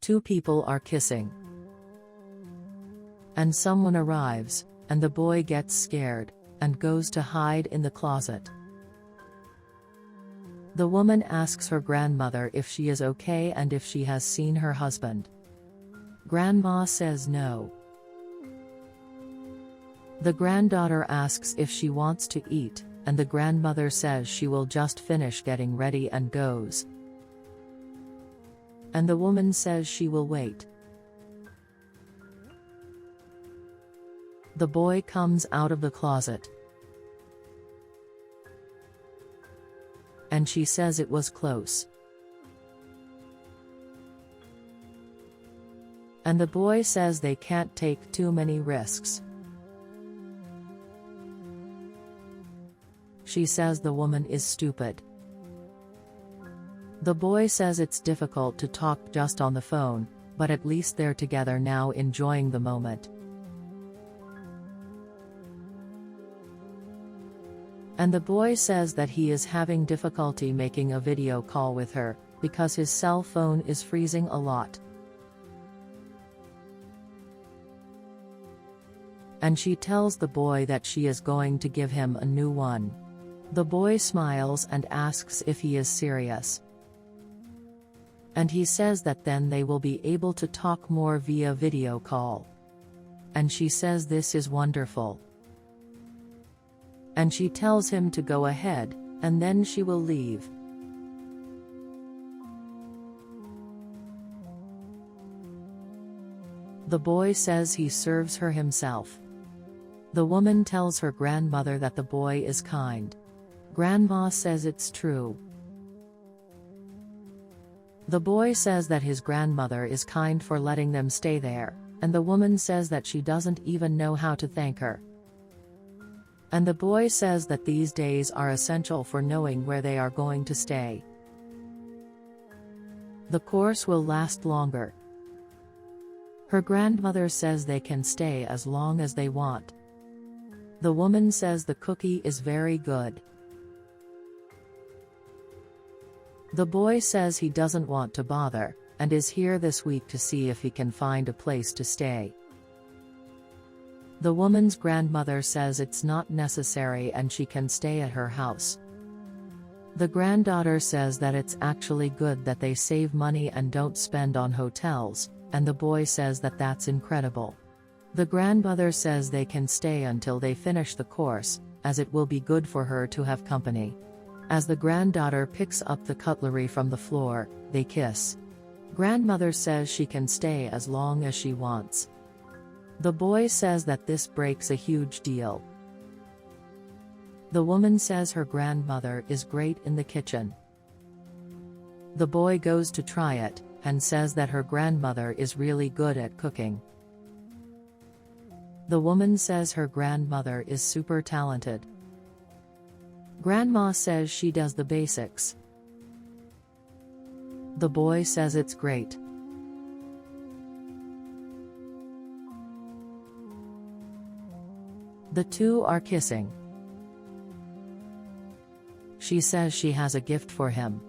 Two people are kissing. And someone arrives, and the boy gets scared, and goes to hide in the closet. The woman asks her grandmother if she is okay and if she has seen her husband. Grandma says no. The granddaughter asks if she wants to eat, and the grandmother says she will just finish getting ready and goes. And the woman says she will wait. The boy comes out of the closet. And she says it was close. And the boy says they can't take too many risks. She says the woman is stupid. The boy says it's difficult to talk just on the phone, but at least they're together now enjoying the moment. And the boy says that he is having difficulty making a video call with her, because his cell phone is freezing a lot. And she tells the boy that she is going to give him a new one. The boy smiles and asks if he is serious. And he says that then they will be able to talk more via video call. And she says this is wonderful. And she tells him to go ahead, and then she will leave. The boy says he serves her himself. The woman tells her grandmother that the boy is kind. Grandma says it's true. The boy says that his grandmother is kind for letting them stay there, and the woman says that she doesn't even know how to thank her. And the boy says that these days are essential for knowing where they are going to stay. The course will last longer. Her grandmother says they can stay as long as they want. The woman says the cookie is very good. The boy says he doesn't want to bother, and is here this week to see if he can find a place to stay. The woman's grandmother says it's not necessary and she can stay at her house. The granddaughter says that it's actually good that they save money and don't spend on hotels, and the boy says that that's incredible. The grandmother says they can stay until they finish the course, as it will be good for her to have company. As the granddaughter picks up the cutlery from the floor, they kiss. Grandmother says she can stay as long as she wants. The boy says that this breaks a huge deal. The woman says her grandmother is great in the kitchen. The boy goes to try it, and says that her grandmother is really good at cooking. The woman says her grandmother is super talented. Grandma says she does the basics. The boy says it's great. The two are kissing. She says she has a gift for him.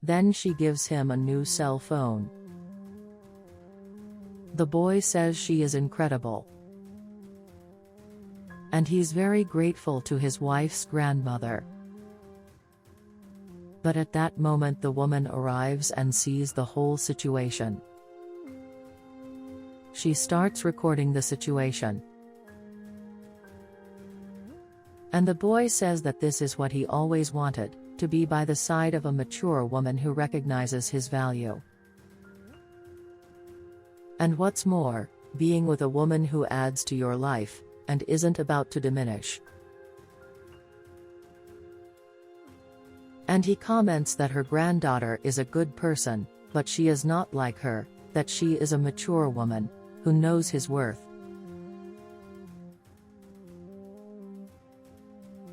Then she gives him a new cell phone. The boy says she is incredible. And he's very grateful to his wife's grandmother. But at that moment the woman arrives and sees the whole situation. She starts recording the situation. And the boy says that this is what he always wanted, to be by the side of a mature woman who recognizes his value. And what's more, being with a woman who adds to your life, and isn't about to diminish. And he comments that her granddaughter is a good person, but she is not like her, that she is a mature woman, who knows his worth.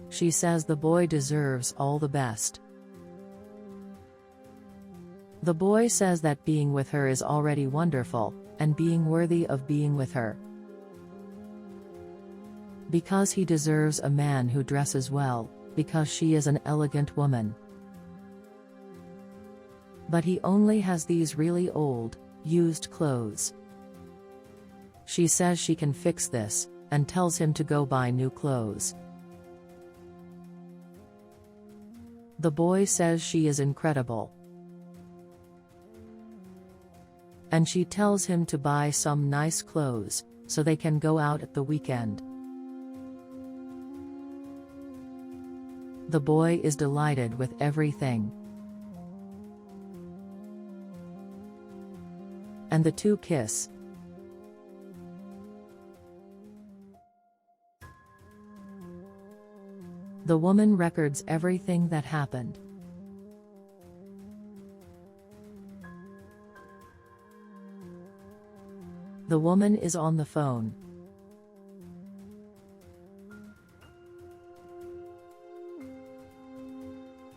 She says the boy deserves all the best. The boy says that being with her is already wonderful, and being worthy of being with her. Because he deserves a man who dresses well, because she is an elegant woman. But he only has these really old, used clothes. She says she can fix this, and tells him to go buy new clothes. The boy says she is incredible. And she tells him to buy some nice clothes, so they can go out at the weekend. The boy is delighted with everything. And the two kiss. The woman records everything that happened. The woman is on the phone.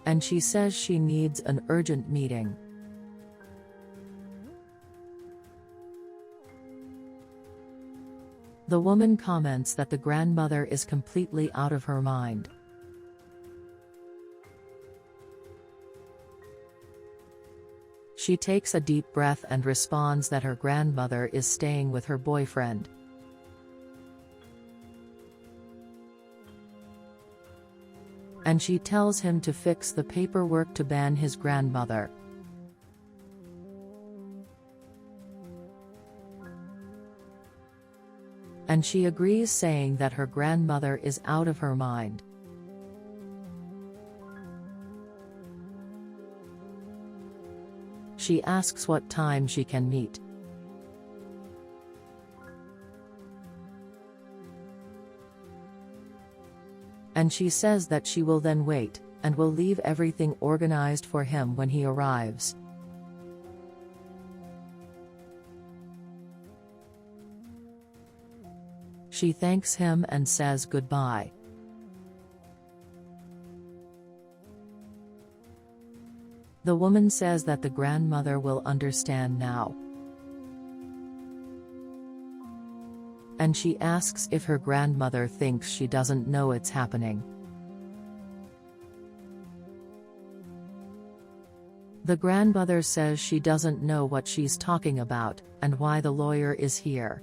And she says she needs an urgent meeting. The woman comments that the grandmother is completely out of her mind. She takes a deep breath and responds that her grandmother is staying with her boyfriend. And she tells him to fix the paperwork to ban his grandmother. And she agrees, saying that her grandmother is out of her mind. She asks what time she can meet. And she says that she will then wait, and will leave everything organized for him when he arrives. She thanks him and says goodbye. The woman says that the grandmother will understand now. And she asks if her grandmother thinks she doesn't know it's happening. The grandmother says she doesn't know what she's talking about, and why the lawyer is here.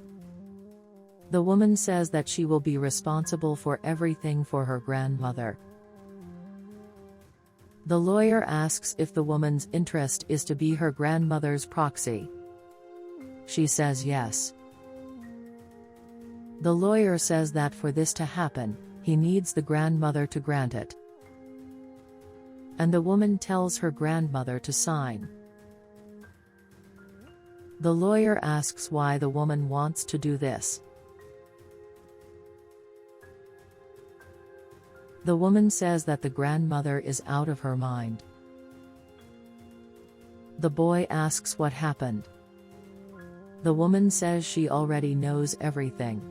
The woman says that she will be responsible for everything for her grandmother. The lawyer asks if the woman's interest is to be her grandmother's proxy. She says yes. The lawyer says that for this to happen, he needs the grandmother to grant it. And the woman tells her grandmother to sign. The lawyer asks why the woman wants to do this. The woman says that the grandmother is out of her mind. The boy asks what happened. The woman says she already knows everything.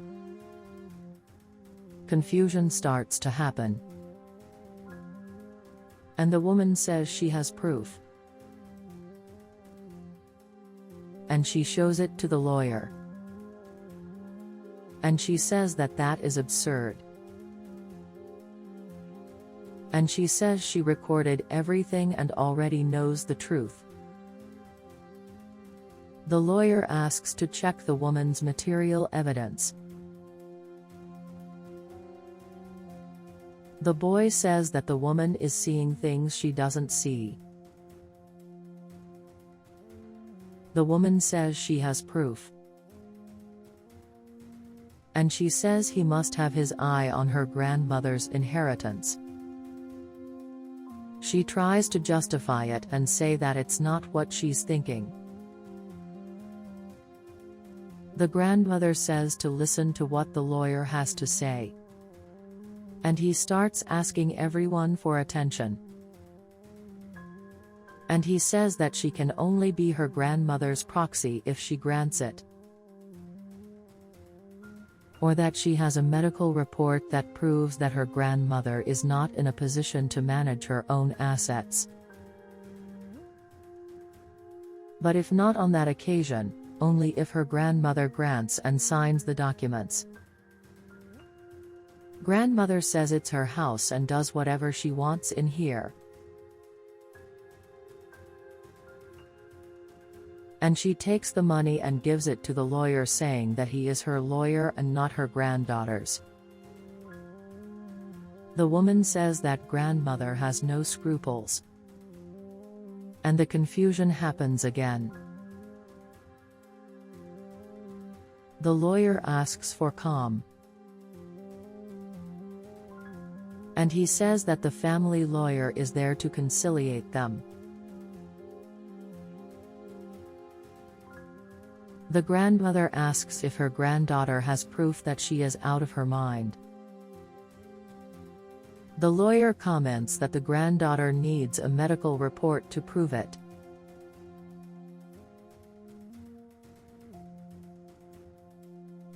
Confusion starts to happen. And the woman says she has proof. And she shows it to the lawyer. And she says that that is absurd. And she says she recorded everything and already knows the truth. The lawyer asks to check the woman's material evidence. The boy says that the woman is seeing things she doesn't see. The woman says she has proof. And she says he must have his eye on her grandmother's inheritance. She tries to justify it and say that it's not what she's thinking. The grandmother says to listen to what the lawyer has to say. And he starts asking everyone for attention. And he says that she can only be her grandmother's proxy if she grants it. Or that she has a medical report that proves that her grandmother is not in a position to manage her own assets. But if not on that occasion, only if her grandmother grants and signs the documents. Grandmother says it's her house and does whatever she wants in here. And she takes the money and gives it to the lawyer, saying that he is her lawyer and not her granddaughter's. The woman says that grandmother has no scruples. And the confusion happens again. The lawyer asks for calm. And he says that the family lawyer is there to conciliate them. The grandmother asks if her granddaughter has proof that she is out of her mind. The lawyer comments that the granddaughter needs a medical report to prove it.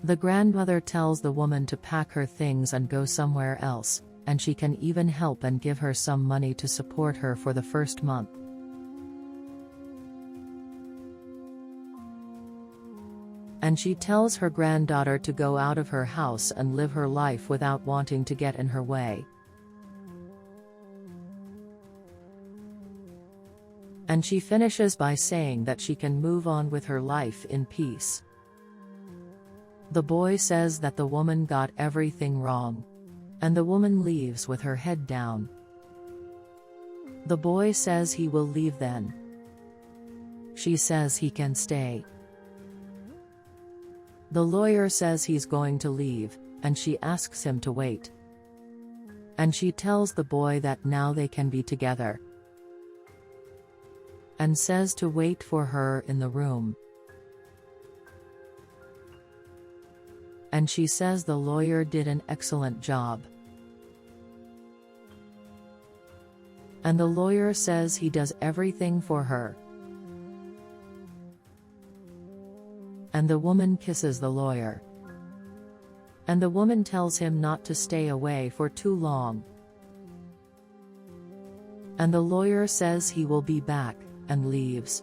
The grandmother tells the woman to pack her things and go somewhere else, and she can even help and give her some money to support her for the first month. And she tells her granddaughter to go out of her house and live her life without wanting to get in her way. And she finishes by saying that she can move on with her life in peace. The boy says that the woman got everything wrong. And the woman leaves with her head down. The boy says he will leave then. She says he can stay. The lawyer says he's going to leave, and she asks him to wait. And she tells the boy that now they can be together. And says to wait for her in the room. And she says the lawyer did an excellent job. And the lawyer says he does everything for her. And the woman kisses the lawyer. And the woman tells him not to stay away for too long. And the lawyer says he will be back, and leaves.